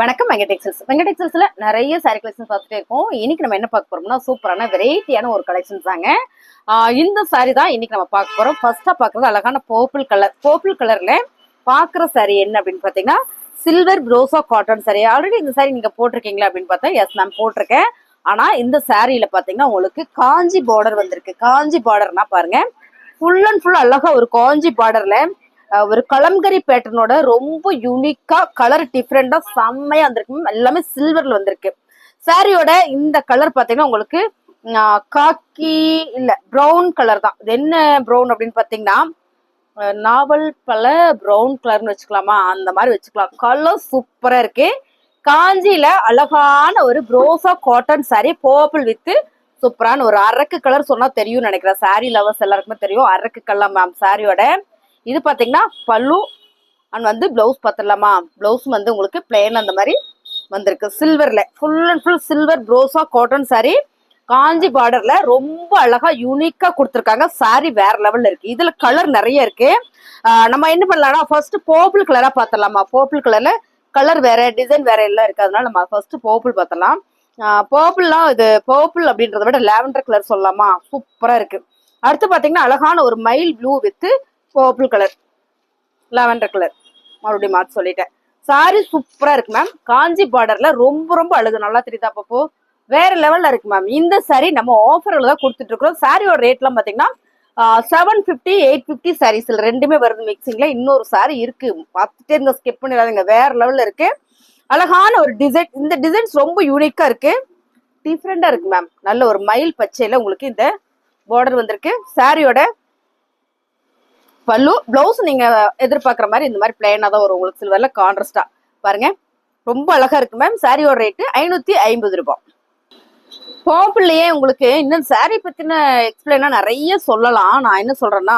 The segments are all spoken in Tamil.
வணக்கம் வெங்கடெக்ஸல்ஸ்ல நிறைய சாரி கலெக்ஷன் பார்த்துட்டே இருக்கோம். இன்னைக்கு நம்ம என்ன பார்க்க போறோம்னா சூப்பரான வெரைட்டியான ஒரு கலெக்ஷன் தாங்க. இந்த சாரி தான் இன்னைக்கு நம்ம பார்க்க போறோம். ஃபர்ஸ்டா பார்க்கறது அழகான பர்பிள் கலர்ல பாக்குற சாரி என்ன அப்படின்னு பாத்தீங்கன்னா சில்வர் ப்ரோசா காட்டன் சாரி. ஆல்ரெடி இந்த சாரி நீங்க போட்டிருக்கீங்களா அப்படின்னு பார்த்தா எஸ் மேம் போட்டிருக்கேன். ஆனா இந்த சாரியில பாத்தீங்கன்னா உங்களுக்கு காஞ்சி பார்டர் வந்திருக்கு. காஞ்சி பார்டர்னா பாருங்க, ஃபுல் அண்ட் ஃபுல் அழகா ஒரு காஞ்சி பார்டர்ல ஒரு கலம்கரி பேட்டர்னோட ரொம்ப யூனிக்கா கலர் டிஃப்ரெண்டா செம்மையா வந்திருக்கு. எல்லாமே சில்வர்ல வந்திருக்கு. சாரியோட இந்த கலர் பாத்தீங்கன்னா உங்களுக்கு காக்கி இல்ல ப்ரௌன் கலர் தான். இது என்ன ப்ரௌன் அப்படின்னு பாத்தீங்கன்னா நாவல் பல ப்ரௌன் கலர்னு வச்சுக்கலாமா, அந்த மாதிரி வச்சுக்கலாம். கலர் சூப்பரா இருக்கு. காஞ்சியில அழகான ஒரு ப்ரோசா காட்டன் சாரி பர்பிள் வித் சூப்பரான ஒரு அரக்கு கலர் சொன்னா தெரியும் நினைக்கிறேன். சாரி லவர்ஸ் எல்லாருக்குமே தெரியும் அரக்கு கலர் மேம் சாரியோட. இது பாத்தீங்கன்னா பல்லு அண்ட் வந்து பிளவுஸ் பார்த்துடலாமா. பிளவுஸ் வந்து உங்களுக்கு பிளேன் அந்த மாதிரி வந்திருக்கு. சில்வர்ல ஃபுல் அண்ட் ஃபுல் சில்வர் ப்ரோசா காட்டன் சாரி காஞ்சி பார்டர்ல ரொம்ப அழகா யூனிக்கா கொடுத்துருக்காங்க. சாரி வேற லெவல்ல இருக்கு. இதுல கலர் நிறைய இருக்கு. நம்ம என்ன பண்ணலாம்னா ஃபர்ஸ்ட் பர்பிள் கலரா பார்த்துடலாமா. பர்பிள் கலர்ல கலர் வேற டிசைன் வேற எல்லாம் இருக்கு. அதனால நம்ம ஃபர்ஸ்ட் பர்பிள் பார்த்தலாம். பர்பிள்லாம் இது பர்பிள் அப்படின்றத விட லாவெண்டர் கலர் சொல்லலாமா, சூப்பரா இருக்கு. அடுத்து பாத்தீங்கன்னா அழகான ஒரு mile blue with purple colour lavender colour மறுபடியும் மாற்றி சொல்லிட்டேன். சாரி சூப்பரா இருக்கு மேம். காஞ்சி பார்டர்ல ரொம்ப ரொம்ப அழகு. நல்லா தெரியுதா அப்போ வேற லெவல்ல இருக்கு மேம். இந்த சாரி நம்ம ஆஃபர்ல தான் கொடுத்துட்டு இருக்கிறோம். சாரியோட ரேட்லாம் பாத்தீங்கன்னா 750 850 சாரீஸ்ல ரெண்டுமே வருது மிக்சிங்ல. இன்னொரு சாரி இருக்கு பார்த்துட்டே இருங்க, ஸ்கிப் பண்ணிடாதீங்க. வேற லெவல்ல இருக்கு. அழகான ஒரு டிசைன். இந்த டிசைன்ஸ் ரொம்ப யூனிக்கா இருக்கு, டிஃப்ரெண்டா இருக்கு மேம். நல்ல ஒரு மயில் பச்சையில உங்களுக்கு இந்த பார்டர் வந்திருக்கு. சாரியோட பல்லு பிளவுஸ் நீங்க எதிர்பார்க்குற மாதிரி இந்த மாதிரி பிளைனா தான் வரும் உங்களுக்கு. சில்வர்ல கான்ட்ராஸ்டா பாருங்க, ரொம்ப அழகா இருக்கு மேம். சாரியோட ரேட்டு 550 ரூபாய். பர்பிள்லயே உங்களுக்கு இன்னும் சாரி பத்தின எக்ஸ்பிளைனா நிறைய சொல்லலாம். நான் என்ன சொல்றேன்னா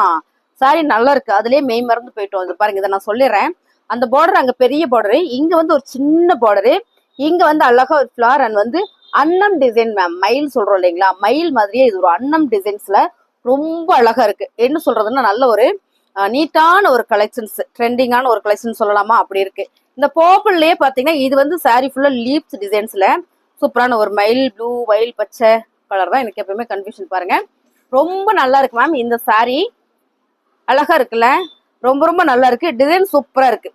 சாரி நல்லா இருக்கு, அதுலயே மெய் மறந்து போயிட்டோம். இது பாருங்க, இதை நான் சொல்லிடுறேன். அந்த பார்டர் அங்க பெரிய பார்டரு, இங்க வந்து ஒரு சின்ன பார்டரு, இங்க வந்து அழகா ஒரு ஃபிளார் அண்ட் வந்து அன்னம் டிசைன் மேம். மயில் சொல்றோம் இல்லைங்களா, மயில் மாதிரியே இது ஒரு அன்னம் டிசைன்ஸ்ல ரொம்ப அழகா இருக்கு. என்ன சொல்றதுன்னா நல்ல ஒரு நீட்டான ஒரு கலெக்ஷன்ஸ், ட்ரெண்டிங்கான ஒரு கலெக்ஷன் சொல்லலாமா, அப்படி இருக்கு. இந்த பர்பிள்லயே பாத்தீங்கன்னா இது வந்து சாரி ஃபுல்லா லீப்ஸ் டிசைன்ஸ்ல சூப்பரான ஒரு மயில் ப்ளூ மயில் பச்சை கலர் தான். எனக்கு எப்பவுமே கன்ஃபியூஷன் பாருங்க. ரொம்ப நல்லா இருக்கு மேம். இந்த சாரி அழகா இருக்குல்ல, ரொம்ப ரொம்ப நல்லா இருக்கு. டிசைன் சூப்பரா இருக்கு.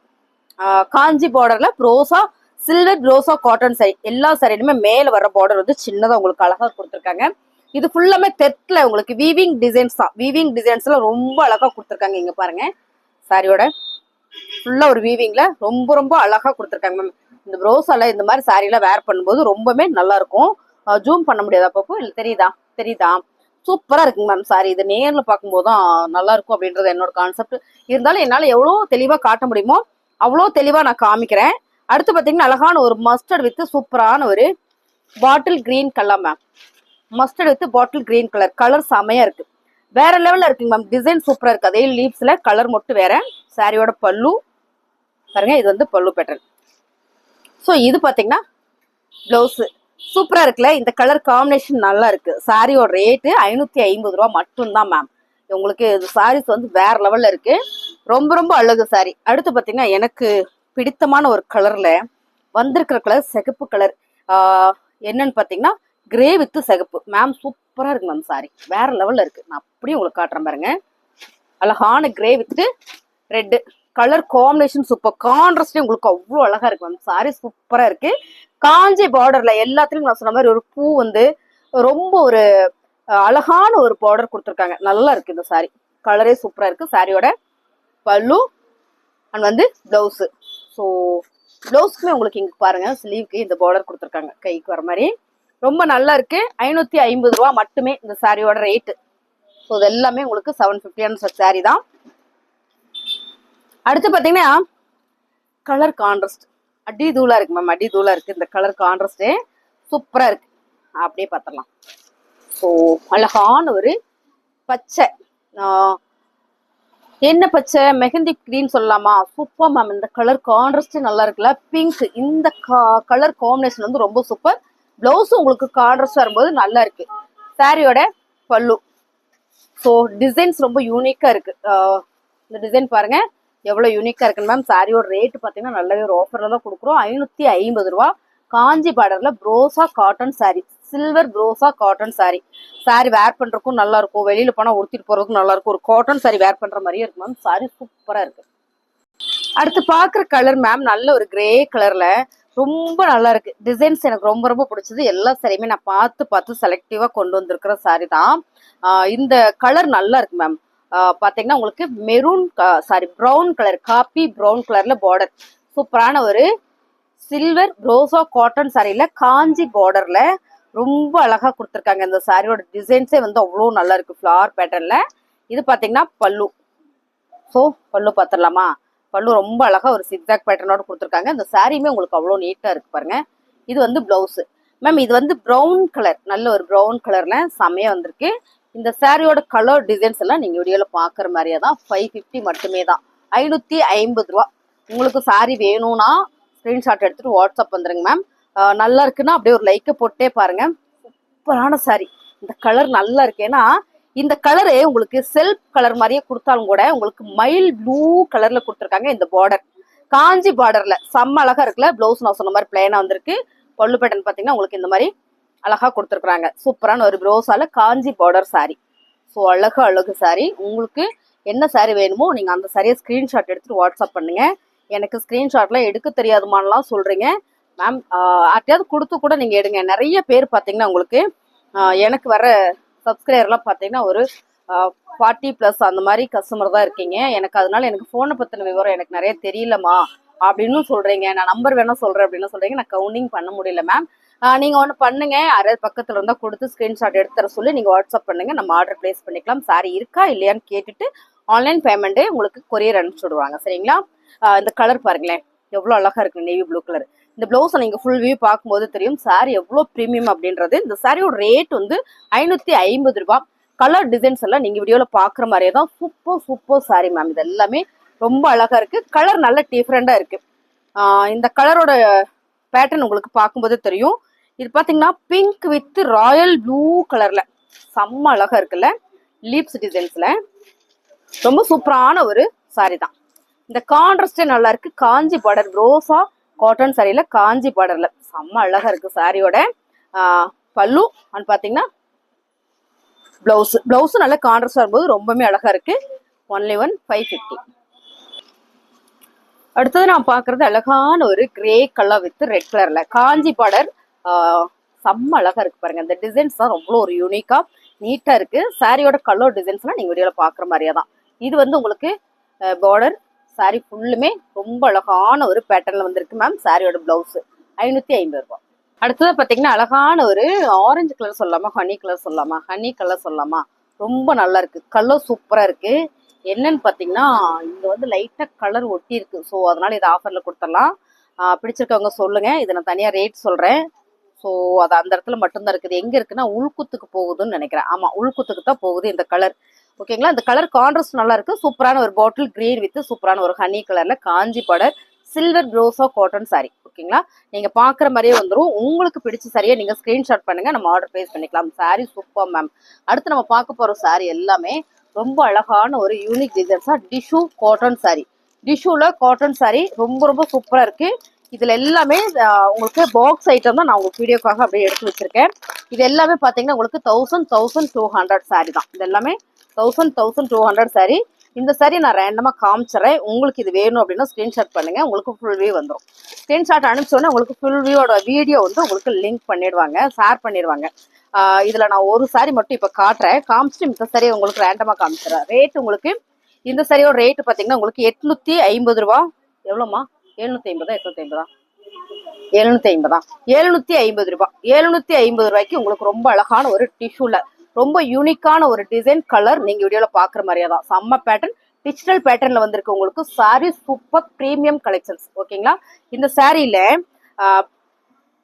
காஞ்சி பார்டர்ல ப்ரோசா சில்வர் ப்ரோசா காட்டன் சாரி. எல்லா சாரிலுமே மேல வர பார்டர் வந்து சின்னதா உங்களுக்கு அழகா கொடுத்துருக்காங்க. இது ஃபுல்லாமே தெற்குல உங்களுக்கு வீவிங் டிசைன்ஸ் தான். வீவிங் டிசைன்ஸ்ல ரொம்ப அழகா கொடுத்துருக்காங்க. இங்க பாருங்க, சாரியோட ஃபுல்லா ஒரு வீவிங்ல ரொம்ப ரொம்ப அழகா கொடுத்துருக்காங்க மேம். இந்த ப்ரோஸால இந்த மாதிரி சாரியெல்லாம் வேர் பண்ணும்போது ரொம்பவே நல்லா இருக்கும். ஜூம் பண்ண முடியாது அப்பப்போ, இல்லை தெரியுதா சூப்பரா இருக்குங்க மேம். சாரி இது நேர்ல பார்க்கும்போது தான் நல்லா இருக்கும் அப்படின்றது என்னோட கான்செப்ட். இருந்தாலும் என்னால எவ்வளவு தெளிவா காட்ட முடியுமோ அவ்வளோ தெளிவா நான் காமிக்கிறேன். அடுத்து பாத்தீங்கன்னா அழகான ஒரு மஸ்டர்ட் வித் சூப்பரான ஒரு bottle green colour ma'am. Mustard with bottle green colour செமையா இருக்கு. வேற லெவல்ல இருக்குங்க மேம். டிசைன் சூப்பரா இருக்கு. அதே லீவ்ஸ்ல கலர் மட்டும் வேற. சாரியோட பல்லு பாருங்க, இது வந்து பல்லு பேட்டர்ன். ஸோ இது பாத்தீங்கன்னா பிளவுஸ் சூப்பரா இருக்குல்ல. இந்த கலர் காம்பினேஷன் நல்லா இருக்கு. சாரியோட ரேட்டு 550 ரூபா மட்டும்தான் மேம். உங்களுக்கு சாரீஸ் வந்து வேற லெவல்ல இருக்கு. ரொம்ப ரொம்ப அழகு சாரி. அடுத்து பாத்தீங்கன்னா எனக்கு பிடித்தமான ஒரு கலர்ல வந்திருக்கிற கலர் சிகப்பு கலர். என்னன்னு பாத்தீங்கன்னா கிரே வித் சிகப்பு மேம். சூப்பரா இருக்கு மேம். சாரி வேற லெவல்ல இருக்கு. நான் அப்படியே உங்களுக்கு காட்டுறேன் பாருங்க. அழகான grey with red colour combination super. கான்ட்ராஸ்டே உங்களுக்கு அவ்வளோ அழகா இருக்கு மேம். சாரி சூப்பரா இருக்கு. காஞ்சி பார்டர்ல எல்லாத்துலயும் நான் சொன்ன மாதிரி ஒரு பூ வந்து ரொம்ப ஒரு அழகான ஒரு பார்டர் கொடுத்துருக்காங்க. நல்லா இருக்கு இந்த சாரி. கலரே சூப்பரா இருக்கு. சாரியோட பல்லு அண்ட் வந்து பிளவுஸ். ஸோ பிளவுஸ்க்குமே உங்களுக்கு இங்க பாருங்க ஸ்லீவ்க்கு இந்த பார்டர் கொடுத்துருக்காங்க கைக்கு வர மாதிரி. ரொம்ப நல்லா இருக்கு. 550 ரூபா மட்டுமே இந்த சாரியோட ரேட்டு. ஸோ இது எல்லாமே உங்களுக்கு 750 சாரி தான். அடுத்து பாத்தீங்கன்னா கலர் கான்ட்ராஸ்ட் அடி தூளா இருக்கு மேம். அடி தூளா இருக்கு. இந்த கலர் கான்ட்ராஸ்டே சூப்பரா இருக்கு. அப்படியே பார்த்துடலாம். ஸோ அழகான ஒரு பச்சை, என்ன பச்சை, மெஹந்தி கிரீன் சொல்லலாமா, சூப்பர் மேம். இந்த கலர் கான்ட்ராஸ்ட் நல்லா இருக்குல்ல. பிங்க் இந்த கலர் காம்பினேஷன் வந்து ரொம்ப சூப்பர். பிளவுஸும் உங்களுக்கு கான்ட்ராஸ்டா வரும்போது நல்லா இருக்கு. சாரியோட பல்லு. ஸோ டிசைன்ஸ் ரொம்ப யூனிக்கா இருக்கு. இந்த டிசைன் பாருங்க, எவ்வளவு யூனிக்கா இருக்குன்னு மேம். சாரியோட ரேட் பாத்தீங்கன்னா நல்லாவே ஒரு ஆஃபர்ல தான் கொடுக்குறோம். 550 ரூபா. காஞ்சி பார்டர்ல ப்ரோசா காட்டன் சாரி, சில்வர் ப்ரோசா காட்டன் சாரி. சாரி வேர் பண்றதுக்கும் நல்லா இருக்கும், வெளியில போனா உடுத்திட்டு போறதுக்கும் நல்லா இருக்கும். ஒரு காட்டன் சாரி வேர் பண்ற மாதிரியே இருக்கு மேம். சாரி சூப்பரா இருக்கு. அடுத்து பாக்குற கலர் மேம் நல்ல ஒரு கிரே கலர்ல ரொம்ப நல்லா இருக்கு. டிசைன்ஸ் எனக்கு ரொம்ப ரொம்ப பிடிச்சது. எல்லா சாரியுமே நான் பார்த்து செலக்டிவா கொண்டு வந்திருக்கிற சாரி தான். இந்த கலர் நல்லா இருக்கு மேம். பாத்தீங்கன்னா உங்களுக்கு maroon sorry brown colour, copy brown கலர்ல பார்டர், சூப்பரான ஒரு சில்வர் ரோசா காட்டன் சாரியில காஞ்சி பார்டர்ல ரொம்ப அழகா கொடுத்துருக்காங்க. இந்த சாரியோட டிசைன்ஸே வந்து அவ்வளோ நல்லா இருக்கு, ஃபிளவர் பேட்டர்ன்ல. இது பாத்தீங்கன்னா பல்லு. ஸோ பல்லு பார்த்துடலாமா? பல்லு ரொம்ப அழகா ஒரு சிக்ஸாக் பேட்டர்னோட கொடுத்துருக்காங்க. இந்த சாரியுமே உங்களுக்கு அவ்வளோ நீட்டா இருக்கு பாருங்க. இது வந்து பிளவுஸ் மேம். இது வந்து ப்ரௌன் கலர், நல்ல ஒரு ப்ரௌன் கலர்ல செமையா வந்திருக்கு. இந்த சாரியோட கலர் டிசைன்ஸ் எல்லாம் நீங்க வீடியோல பாக்குற மாதிரியே தான். 550 மட்டுமே தான். 550 ரூபா. உங்களுக்கு சாரி வேணும்னா ஸ்கிரீன்ஷாட் எடுத்துட்டு வாட்ஸ்அப் வந்துருங்க மேம். நல்லா இருக்குன்னா அப்படியே ஒரு லைக்கை போட்டே பாருங்க. சூப்பரான சாரி. இந்த கலர் நல்லா இருக்கு. ஏன்னா இந்த கலரு உங்களுக்கு செல்ஃப் கலர் மாதிரியே கொடுத்தாலும் கூட உங்களுக்கு மைல் ப்ளூ கலர்ல கொடுத்துருக்காங்க. இந்த பார்டர் காஞ்சி பார்டர்ல செம்ம அழகா இருக்குல்ல. பிளவுஸ் நான் சொன்ன மாதிரி பிளைனா வந்திருக்கு. பல்லு பேட்டர்ன் பாத்தீங்கன்னா உங்களுக்கு இந்த மாதிரி அழகா கொடுத்துருக்காங்க. சூப்பரான ஒரு ப்ரோஸால காஞ்சி பார்டர் சாரி. ஸோ அழகு சாரி. உங்களுக்கு என்ன சாரி வேணுமோ நீங்க அந்த சாரியை ஸ்கிரீன்ஷாட் எடுத்துட்டு வாட்ஸ்அப் பண்ணுங்க. எனக்கு ஸ்கிரீன்ஷாட்ல எடுக்க தெரியாதுமான்லாம் சொல்றீங்க மேம். யார்ட்டையாவது கொடுத்து கூட நீங்க எடுங்க. நிறைய பேர் பாத்தீங்கன்னா உங்களுக்கு எனக்கு வர சப்ஸ்கிரைபர்லாம் பார்த்தீங்கன்னா ஒரு 40+ அந்த மாதிரி கஸ்டமர் தான் இருக்கீங்க. எனக்கு அதனால எனக்கு ஃபோனை பற்றின விவரம் எனக்கு நிறைய தெரியலமா அப்படின்னு சொல்றீங்க. நான் நம்பர் வேணா சொல்றேன் அப்படின்னு சொல்றீங்க. நான் கவுண்டிங் பண்ண முடியல மேம். நீங்க ஒன்று பண்ணுங்க, யாராவது பக்கத்துல இருந்தா கொடுத்து ஸ்கிரீன்ஷாட் எடுத்து தர சொல்லி நீங்க வாட்ஸ்அப் பண்ணுங்க. நம்ம ஆர்டர் பிளேஸ் பண்ணிக்கலாம். சாரி இருக்கா இல்லையான்னு கேட்டுட்டு ஆன்லைன் பேமெண்ட்டே உங்களுக்கு கொரியர் அனுப்பிச்சு விடுவாங்க. சரிங்களா? இந்த கலர் பாருங்களேன் எவ்வளவு அழகா இருக்கு, நேவி ப்ளூ கலர். இந்த பிளவுஸை நீங்க ஃபுல் வியூ பார்க்கும்போது தெரியும் சாரி எவ்வளவு ப்ரீமியம் அப்படின்றது. இந்த சாரியோட ரேட் வந்து 550 ரூபாய். கலர் டிசைன்ஸ் எல்லாம் நீங்க வீடியோல பாக்குற மாதிரியே தான். Super sorry ma'am. இது எல்லாமே ரொம்ப அழகா இருக்கு. கலர் நல்ல டிஃப்ரெண்டா இருக்கு. இந்த கலரோட பேட்டர்ன் உங்களுக்கு பார்க்கும்போது தெரியும். இது பாத்தீங்கன்னா பிங்க் வித் ராயல் ப்ளூ கலர்ல செம்ம அழகா இருக்குல்ல. லீப்ஸ் டிசைன்ஸ்ல ரொம்ப சூப்பரான ஒரு சாரி தான். இந்த கான்ட்ராஸ்டே நல்லா இருக்கு. காஞ்சி பார்டர் ரோசா காட்டன் சாரியில காஞ்சி பார்டர்ல செம்ம அழகா இருக்கு சாரியோட பல்லு. அண்ட் பாத்தீங்கன்னா பிளவுஸ் நல்ல கான்ட்ராஸ்ட் வரும்போது ரொம்பவே அழகா இருக்கு. ஒன்லி 550. அடுத்தது நான் பாக்குறது அழகான ஒரு கிரே கலர் வித் ரெட் கலர்ல காஞ்சி பார்டர். செம்ம அழகா இருக்கு பாருங்க. இந்த டிசைன்ஸ் தான் ரொம்ப ஒரு யூனிக்கா நீட்டா இருக்கு. சாரியோட கலர் டிசைன்ஸ்லாம் நீங்க வீடியோல பாக்குற மாதிரியா தான். இது வந்து உங்களுக்கு பார்டர் சாரி ஃபுல்லுமே ரொம்ப அழகான ஒரு பேட்டர்ன்ல வந்திருக்கு மேம். சாரியோட பிளவுஸ் 550 ரூபாய். அடுத்தது பாத்தீங்கன்னா அழகான ஒரு ஆரஞ்சு கலர் சொல்லலாமா, ஹனி கலர் சொல்லலாமா, ஹனி கலர் சொல்லலாமா, ரொம்ப நல்லா இருக்கு. கலர் சூப்பரா இருக்கு. என்னன்னு பாத்தீங்கன்னா இங்க வந்து லைட்டா கலர் ஒட்டி இருக்கு. ஸோ அதனால இதை ஆஃபர்ல கொடுத்துடலாம். பிடிச்சிருக்கவங்க சொல்லுங்க. இதை நான் தனியா ரேட் சொல்றேன். ஸோ அது அந்த இடத்துல மட்டும்தான் இருக்குது. எங்க இருக்குன்னா உள்குத்துக்கு போகுதுன்னு நினைக்கிறேன். ஆமா, உள்குத்துக்கு தான் போகுது இந்த கலர். ஓகேங்களா? இந்த கலர் கான்ட்ராஸ்ட் நல்லா இருக்கு. சூப்பரான ஒரு பாட்டில் கிரீன் வித் சூப்பரான ஒரு ஹனி கலர்ல காஞ்சி பார்டர் சில்வர் ப்ரோசா காட்டன் சாரி. ஓகேங்களா? நீங்க பாக்குற மாதிரியே வந்துடும். உங்களுக்கு பிடிச்ச சாரியை நீங்க ஸ்கிரீன்ஷாட் பண்ணுங்க, நம்ம ஆர்டர் பிளேஸ் பண்ணிக்கலாம். Sari super ma'am. அடுத்து நம்ம பார்க்க போற சாரி எல்லாமே ரொம்ப அழகான ஒரு யூனிக் டிசைன்ஸா டிஷ்யூ காட்டன் சாரி. டிஷ்யூல காட்டன் சாரி ரொம்ப ரொம்ப சூப்பரா இருக்கு. இதுல எல்லாமே உங்களுக்கு பாக்ஸ் ஐட்டம் தான் நான் உங்களுக்கு வீடியோக்காக அப்படியே எடுத்து வச்சிருக்கேன். இது எல்லாமே பாத்தீங்கன்னா உங்களுக்கு 1200 சாரி தான். இது எல்லாமே 1200 சாரி. இந்த சாரி நான் ரேண்டமா காமிச்சிடறேன். உங்களுக்கு இது வேணும் அப்படின்னா ஸ்கிரீன்ஷாட் பண்ணுங்க, உங்களுக்கு ஃபுல் வியூ வந்துடும். ஸ்கிரீன்ஷாட் அனுப்பிச்சோன்னே உங்களுக்கு ஃபுல் வியூவோட வீடியோ வந்து உங்களுக்கு லிங்க் பண்ணிடுவாங்க, ஷேர் பண்ணிடுவாங்க. இதுல நான் ஒரு சாரி மட்டும் இப்ப காட்டுறேன், காமிச்சிட்டு இந்த சாரியை உங்களுக்கு ரேண்டமா காமிச்சிடறேன். ரேட் உங்களுக்கு இந்த சாரியோட ரேட் பாத்தீங்கன்னா உங்களுக்கு 850 ரூபா. எவ்வளோமா? 750 850 750 750 ரூபாய். 750 ரூபாய்க்கு உங்களுக்கு ரொம்ப அழகான ஒரு டிஷ்யூல ரொம்ப யூனிக்கான ஒரு டிசைன் கலர் நீங்க வீடியோல பாக்குற மாதிரியே தான். செம்ம பேட்டர்ன், டிஜிட்டல் பேட்டர்ன்ல வந்திருக்கு உங்களுக்கு. Sorry super premium collections. ஓகேங்களா? இந்த சாரியில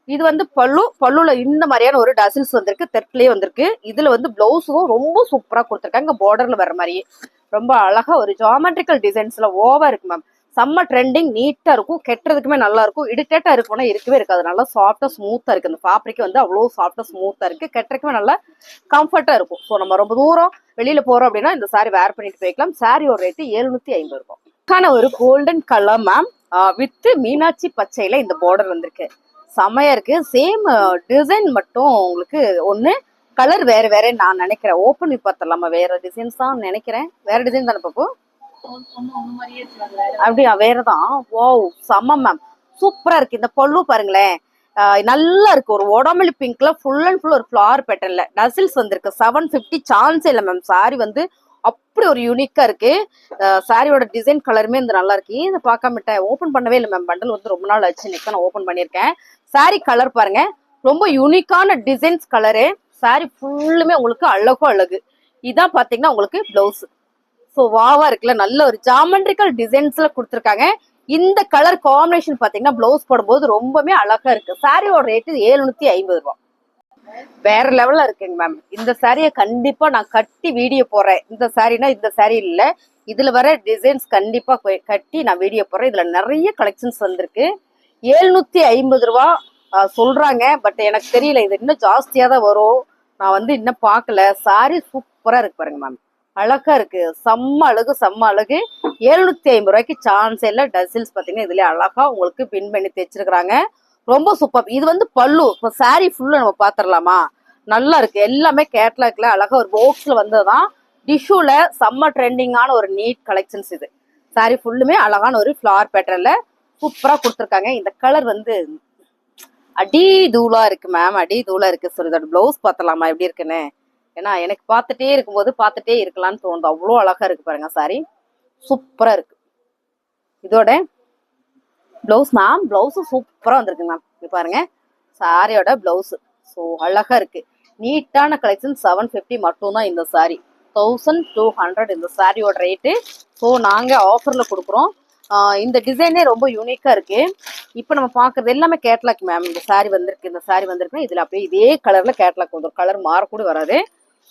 இது வந்து பல்லுல இந்த மாதிரியான ஒரு டசில்ஸ் வந்திருக்கு, தெற்குலயே வந்திருக்கு. இதுல வந்து பிளவுஸும் ரொம்ப சூப்பரா கொடுத்துருக்காங்க. பார்டர்ல வர மாதிரியே ரொம்ப அழகா ஒரு ஜாமெட்ரிக்கல் டிசைன்ஸ்ல ஓவா இருக்கு மேம். செம்ம ட்ரெண்டிங், நீட்டா இருக்கும், கெட்டுறதுக்குமே நல்லா இருக்கும். இரிட்டேட்டா இருக்கும்னா இருக்கவே இருக்காது. நல்லா சாஃப்டா ஸ்மூத்தா இருக்கு. இந்த ஃபேப்ரிக் வந்து அவ்வளவு சாஃப்டா ஸ்மூத்தா இருக்கு. கெட்டுறதுக்குமே நல்லா கம்ஃபர்ட்டா இருக்கும். ஸோ நம்ம ரொம்ப தூரம் வெளியில போறோம் அப்படின்னா இந்த சாரி வேர் பண்ணிட்டு போய்க்கலாம். சாரியோட ரேட்டு 750 ரூபாய். ஒரு golden colour ma'am, with Meenakshi பச்சையில இந்த பார்டர் வந்திருக்கு. செமையா இருக்கு. சேம் டிசைன் மட்டும் உங்களுக்கு ஒண்ணு கலர் வேற வேற நான் நினைக்கிறேன். ஓப்பன் பண்ணி பார்த்தலாமா? வேற டிசைன்ஸ் தான் நினைக்கிறேன். வேற டிசைன் தானே பாப்போம்? அப்படியா? வேறதான். ஓ செம்ம மேம், சூப்பரா இருக்கு. இந்த பல்லு பாருங்களேன், நல்லா இருக்கு. ஒரு உடம்புல பிங்க்ல ஃபுல் அண்ட் ஃபுல் ஒரு ஃபிளவர் பேட்டர்ன்ல டசில்ஸ் வந்திருக்கு. 750 சான்ஸே இல்லை மேம். சாரி வந்து அப்படி ஒரு யூனிக்கா இருக்கு. சாரியோட டிசைன் கலருமே வந்து நல்லா இருக்கு. இதை பார்க்காமட்டேன், ஓப்பன் பண்ணவே இல்லை மேம். பண்டல் வந்து ரொம்ப நாள் ஆச்சு, நெக்ஸ்ட் நான் ஓப்பன் பண்ணியிருக்கேன். சாரி கலர் பாருங்க, ரொம்ப யூனிக்கான டிசைன்ஸ் கலரு. சாரி ஃபுல்லுமே உங்களுக்கு அழகும் அழகு. இதான் பாத்தீங்கன்னா உங்களுக்கு பிளவுஸ். ஸோ வாவா இருக்குல்ல, நல்ல ஒரு ஜாமெண்ட்ரிக்கல் டிசைன்ஸ்ல கொடுத்துருக்காங்க. இந்த கலர் காம்பினேஷன் பாத்தீங்கன்னா பிளவுஸ் போடும்போது ரொம்பவே அழகா இருக்கு. சாரியோட ரேட்டு 750 ரூபாய். வேற லெவல்ல இருக்குங்க மேம். இந்த சாரியை கண்டிப்பா நான் கட்டி வீடியோ போடுறேன். இந்த சாரினா இந்த சாரி இல்ல, இதுல வர டிசைன்ஸ் கண்டிப்பா கட்டி நான் வீடியோ போடுறேன். இதுல நிறைய கலெக்ஷன்ஸ் வந்திருக்கு. 750 ரூபா சொல்றாங்க. பட் எனக்கு தெரியல, இது இன்னும் ஜாஸ்தியா தான் வரும். நான் வந்து இன்னும் பார்க்கல. சாரி சூப்பரா இருக்கு பாருங்க மேம், அழகா இருக்கு. செம்ம அழகு செம்ம அழகு. 750 ரூபாய்க்கு சான்ஸ் இல்ல. டசில்ஸ் பாத்தீங்கன்னா இதுல அழகா உங்களுக்கு பின் பண்ணி தைச்சிருக்காங்க. ரொம்ப சூப்பர். இது வந்து பல்லு. இப்போ சாரி ஃபுல்லா நம்ம பாத்திரலாமா? நல்லா இருக்கு. எல்லாமே கேட்லாக்ல அழகா ஒரு பாக்ஸ்ல வந்ததுதான். டிஷ்யூல செம்ம ட்ரெண்டிங்கான ஒரு நீட் கலெக்ஷன்ஸ் இது. சாரி ஃபுல்லுமே அழகான ஒரு ஃபிளவர் பேட்டர்ன்ல சூப்பரா கொடுத்துருக்காங்க. இந்த கலர் வந்து அடி தூளா இருக்கு மேம், அடி தூளா இருக்கு. சரி, இதோட பிளவுஸ் பார்த்தலாமா எப்படி இருக்குன்னு? ஏன்னா எனக்கு பார்த்துட்டே இருக்கும்போது பார்த்துட்டே இருக்கலாம்னு தோணுது. அவ்வளோ அழகா இருக்கு பாருங்க. சாரி சூப்பரா இருக்கு. இதோட பிளவுஸ் மேம், பிளவுஸ் சூப்பரா வந்திருக்கு மேம். இங்க பாருங்க சாரியோட பிளவுஸ். ஸோ அழகா இருக்கு. நீட்டான கலெக்ஷன். 750 மட்டும் தான் இந்த சாரி. 1200 இந்த சாரியோட ரேட்டு. ஸோ நாங்க ஆஃபர்ல கொடுக்குறோம். இந்த டிசைனே ரொம்ப யூனிக்கா இருக்கு. இப்போ நம்ம பாக்குறது எல்லாமே கேட்லாக் மேம். இந்த சாரி வந்திருக்கு, இந்த சாரி வந்திருக்கு. இதுல அப்படியே இதே கலர்ல கேட்லாக் வந்துடும். கலர் மாறக்கூட வராது.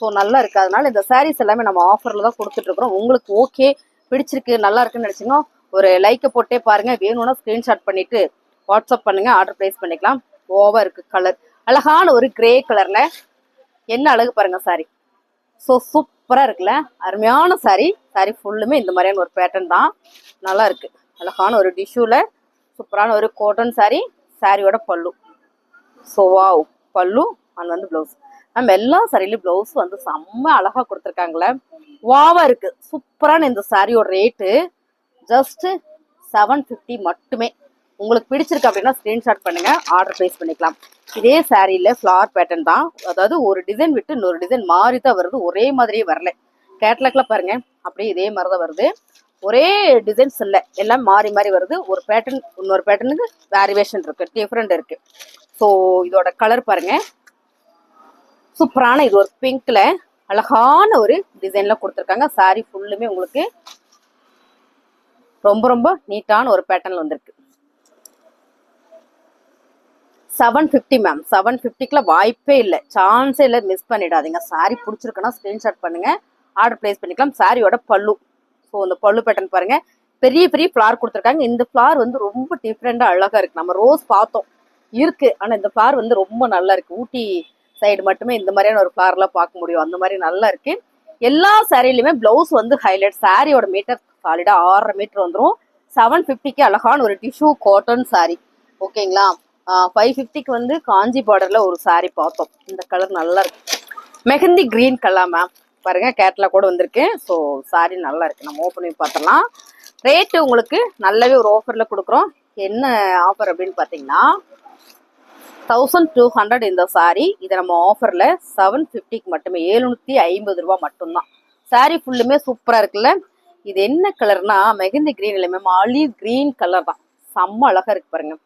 ஸோ நல்லா இருக்கு. அதனால இந்த சாரீஸ் எல்லாமே நம்ம ஆஃபர்ல தான் கொடுத்துட்டு இருக்கிறோம். உங்களுக்கு ஓகே பிடிச்சிருக்கு நல்லா இருக்குன்னு நினைச்சீங்கன்னா ஒரு லைக்கை போட்டே பாருங்க. வேணும்னா ஸ்கிரீன்ஷாட் பண்ணிட்டு வாட்ஸ்அப் பண்ணுங்க, ஆர்டர் பிளேஸ் பண்ணிக்கலாம். ஓவா இருக்கு கலர், அழகான ஒரு கிரே கலர்ல. என்ன அழகு பாருங்க சாரி. ஸோ சூப்பரா இருக்குல்ல, அருமையான சாரி. சாரி ஃபுல்லுமே இந்த மாதிரியான ஒரு பேட்டர்ன் தான். நல்லா இருக்கு. அழகான ஒரு டிஷ்யூல சூப்பரான ஒரு காட்டன் சாரி. சாரியோட பல்லு. ஸோ வாவ், பல்லு அண்ட் வந்து பிளவுஸ். நம்ம எல்லா சாரிலையும் பிளவுஸ் வந்து செம்ம அழகா கொடுத்துருக்காங்களே, வாவா இருக்கு. சூப்பரான இந்த சாரியோட ரேட்டு ஜஸ்ட் 750 மட்டுமே. உங்களுக்கு பிடிச்சிருக்கு அப்படின்னா ஸ்கிரீன்ஷாட் பண்ணுங்க, ஆர்டர் பிளேஸ் பண்ணிக்கலாம். இதே சாரியில ஃபிளவர் பேட்டர்ன் தான். அதாவது ஒரு டிசைன் விட்டு இன்னொரு டிசைன் மாறி தான் வருது, ஒரே மாதிரியே வரல. கேட்லாக்ல பாருங்க அப்படியே இதே மாதிரி தான் வருது. ஒரே டிசைன்ஸ் இல்லை, எல்லாம் மாறி மாறி வருது. ஒரு பேட்டர்ன் இன்னொரு பேட்டர்னுக்கு வேரியேஷன் இருக்கு, டிஃப்ரெண்ட் இருக்கு. ஸோ இதோட கலர் பாருங்க சூப்பரான. இது ஒரு பிங்க்ல அழகான ஒரு டிசைன்ல கொடுத்துருக்காங்க. சாரி ஃபுல்லுமே உங்களுக்கு ரொம்ப ரொம்ப நீட்டான ஒரு பேட்டர்ன்ல வந்திருக்கு. 750 மேம். 750க்குள்ள வாய்ப்பே இல்லை, சான்ஸே இல்லை. மிஸ் பண்ணிடாதீங்க. சாரி பிடிச்சிருக்குன்னா ஸ்கிரீன்ஷாட் பண்ணுங்க, ஆர்டர் பிளேஸ் பண்ணிக்கலாம். சாரியோட பல்லு. ஸோ இந்த பல்லு பேட்டர்ன் பாருங்க, பெரிய பெரிய ஃபிளார் கொடுத்துருக்காங்க. இந்த ஃபிளார் வந்து ரொம்ப டிஃப்ரெண்டா அழகா இருக்கு. நம்ம ரோஸ் பார்த்தோம் இருக்கு, ஆனா இந்த ஃபிளார் வந்து ரொம்ப நல்லா இருக்கு. ஊட்டி சைடு மட்டுமே இந்த மாதிரியான ஒரு ஃபிளார்லாம் பார்க்க முடியும். அந்த மாதிரி நல்லா இருக்கு. எல்லா சாரிலையுமே பிளவுஸ் வந்து ஹைலைட். சாரியோட மீட்டர் சாலிடா 6.5 மீட்டர் வந்துடும். 750க்கு அழகான ஒரு டிஷ்யூ காட்டன் சாரி. ஓகேங்களா? 550க்கு வந்து காஞ்சி பார்டர்ல ஒரு சாரி பார்த்தோம். இந்த கலர் நல்லா இருக்கு, மெஹந்தி கிரீன் கலர் மேம். பாருங்க கேட்லாக் கூட வந்திருக்கு. ஸோ சாரி நல்லா இருக்கு. நம்ம ஓப்பன் பண்ணி பார்த்தலாம். ரேட்டு உங்களுக்கு நல்லாவே ஒரு ஆஃபர்ல கொடுக்குறோம். என்ன ஆஃபர் அப்படின்னு பார்த்தீங்கன்னா 1200 இந்த சாரி. இதை நம்ம ஆஃபர்ல 750க்கு மட்டுமே, 750 ரூபா மட்டும்தான். சாரி ஃபுல்லுமே சூப்பரா இருக்குல்ல. இது என்ன கலர்னா மெஹந்தி கிரீன் இல்லை மேம், ஆலிவ் கிரீன் கலர் தான். செம்ம அழகா இருக்கு பாருங்க,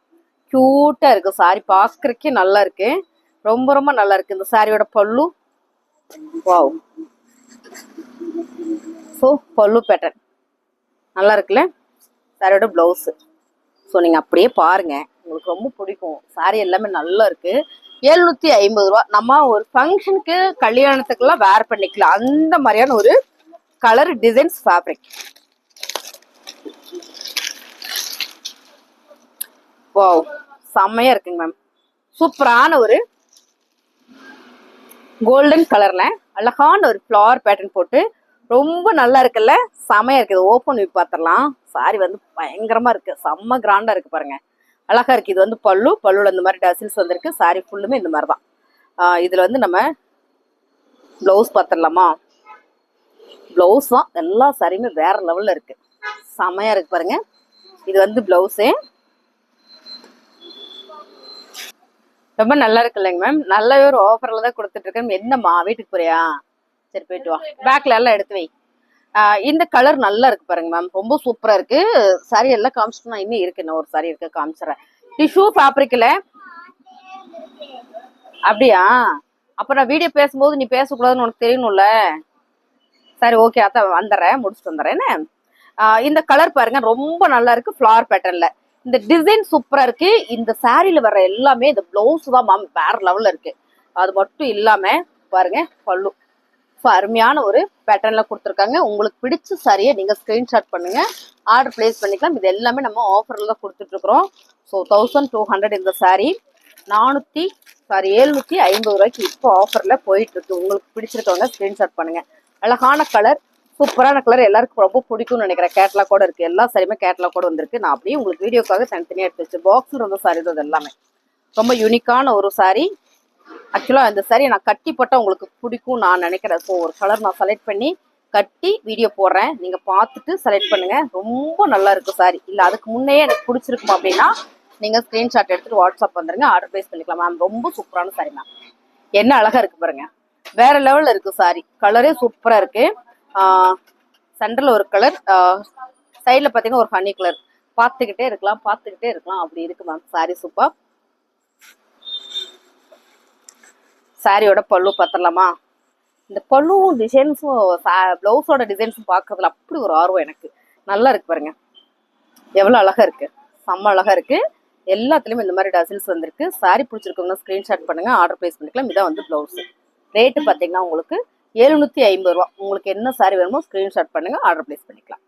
கியூட்டா இருக்கு. சாரி பாக்குறதுக்கே நல்லா இருக்கு, ரொம்ப ரொம்ப நல்லா இருக்கு. இந்த சாரியோட பல்லு வாவ். ஸோ பல்லு பேட்டர்ன் நல்லா இருக்குல்ல. சாரியோட பிளவுஸ். ஸோ நீங்க அப்படியே பாருங்க, உங்களுக்கு ரொம்ப பிடிக்கும். சாரி எல்லாமே நல்லா இருக்கு. 750 ரூபா. நம்ம ஒரு ஃபங்க்ஷனுக்கு கல்யாணத்துக்கெல்லாம் வேர் பண்ணிக்கலாம், அந்த மாதிரியான ஒரு கலர் டிசைன்ஸ் ஃபேப்ரிக். வாவ், செம்மையா இருக்குங்க மேம். சூப்பரான ஒரு கோல்டன் கலர்ல அழகான ஒரு ஃபிளவர் பேட்டர்ன் போட்டு ரொம்ப நல்லா இருக்குல்ல, செமையா இருக்குது. ஓப்பன் பண்ணி பார்த்துடலாம். சாரி வந்து பயங்கரமா இருக்கு, செம்ம கிராண்டா இருக்கு பாருங்க, அழகா இருக்கு. இது வந்து பல்லுல இந்த மாதிரி டசில்ஸ் வந்திருக்கு. சாரி ஃபுல்லுமே இந்த மாதிரி தான். இதுல வந்து நம்ம பிளவுஸ் பார்த்துடலாமா? பிளவுஸ் தான் எல்லா சாரியுமே வேற லெவல்ல இருக்கு, செமையா இருக்கு பாருங்க. இது வந்து பிளவுஸே ரொம்ப நல்லா இருக்கு இல்லைங்க மேம். நல்லாவே ஒரு ஆஃபர்ல தான் கொடுத்துட்டு இருக்கேன். என்னம்மா வீட்டுக்கு போறியா? சரி போயிட்டு வா, பேக்ல எல்லாம் எடுத்து வை. இந்த கலர் நல்லா இருக்கு பாருங்க மேம், ரொம்ப சூப்பரா இருக்கு. சாரி எல்லாம் காமிச்சிட்டு நான் இன்னும் இருக்கு, இன்னும் ஒரு சாரி இருக்கு காமிச்சிடறேன். டிஷ்யூ ஃபேப்ரிக்ல அப்படியா? அப்ப நான் வீடியோ பேசும்போது நீ பேசக்கூடாதுன்னு உனக்கு தெரியணும்ல. சரி ஓகே, அதான் வந்துடுறேன், முடிச்சுட்டு வந்துடுறேன். என்ன இந்த கலர் பாருங்க ரொம்ப நல்லா இருக்கு, ஃபிளார் பேட்டர்ன்ல. இந்த டிசைன் சூப்பரா இருக்கு. இந்த சாரியில வர்ற எல்லாமே இந்த பிளவுஸ் தான் மேம் வேற லெவல்ல இருக்கு. அது மட்டும் இல்லாம பாருங்க பல்லு அருமையான ஒரு பேட்டர்ன்ல கொடுத்துருக்காங்க. உங்களுக்கு பிடிச்ச சாரியை நீங்க ஸ்கிரீன்ஷாட் பண்ணுங்க, ஆர்டர் பிளேஸ் பண்ணிக்கலாம். இது எல்லாமே நம்ம ஆஃபர்ல தான் கொடுத்துட்டு இருக்கிறோம். ஸோ 1200 இந்த சாரி 750 ரூபாய்க்கு இப்போ ஆஃபர்ல போயிட்டு இருக்கு. உங்களுக்கு பிடிச்சிருக்கவங்க ஸ்கிரீன்ஷாட் பண்ணுங்க. அழகான கலர், சூப்பரான கலர், எல்லாருக்கும் ரொம்ப பிடிக்கும்னு நினைக்கிறேன். கேட்லாக் கூட இருக்கு, எல்லா சாரியுமே கேட்லாக் கூட வந்திருக்கு. நான் அப்படியே உங்களுக்கு வீடியோக்காக தனித்தனியாக எடுத்து வச்சு பாக்ஸ் ரொம்ப சாரி தான் எல்லாமே ரொம்ப யூனிக்கான ஒரு சாரி. ஆக்சுவலா இந்த சாரி நான் கட்டி போட்டா உங்களுக்கு பிடிக்கும் நான் நினைக்கிறேன். ஸோ ஒரு கலர் நான் செலக்ட் பண்ணி கட்டி வீடியோ போடுறேன், நீங்க பார்த்துட்டு செலக்ட் பண்ணுங்க. ரொம்ப நல்லா இருக்கு சாரி. இல்ல அதுக்கு முன்னே எனக்கு பிடிச்சிருக்குமா அப்படின்னா நீங்க ஸ்கிரீன்ஷாட் எடுத்துட்டு வாட்ஸ்அப் வந்துருங்க, ஆர்டர் பிளேஸ் பண்ணிக்கலாம் மேம். ரொம்ப சூப்பரான சாரி மேம், என்ன அழகா இருக்கு பாருங்க, வேற லெவல்ல இருக்கு சாரி. கலரே சூப்பரா இருக்கு. சென்டர்ல ஒரு கலர், சைட்ல பாத்தீங்கன்னா ஒரு ஹனி கலர். பார்த்துக்கிட்டே இருக்கலாம் அப்படி இருக்கு மேம். Sorry super. சாரியோட பல்லு பார்த்துடலாமா? இந்த பல்லுவும் டிசைன்ஸும் பிளவுஸோட டிசைன்ஸும் பார்க்கறதுல அப்படி ஒரு ஆர்வம் எனக்கு. நல்லா இருக்கு பாருங்க, எவ்வளவு அழகா இருக்கு, செம்ம அழகா இருக்கு. எல்லாத்துலயும் இந்த மாதிரி டசில்ஸ் வந்திருக்கு. சாரி பிடிச்சிருக்கோங்கன்னா ஸ்கிரீன்ஷாட் பண்ணுங்க, ஆர்டர் பிளேஸ் பண்ணிக்கலாம். இதான் வந்து பிளவுஸ். ரேட்டு பார்த்தீங்கன்னா உங்களுக்கு 750 ரூபா. உங்களுக்கு என்ன சாரி வேணுமோ ஸ்கிரீன்ஷாட் பண்ணுங்க, ஆர்டர் பிளேஸ் பண்ணிக்கலாம்.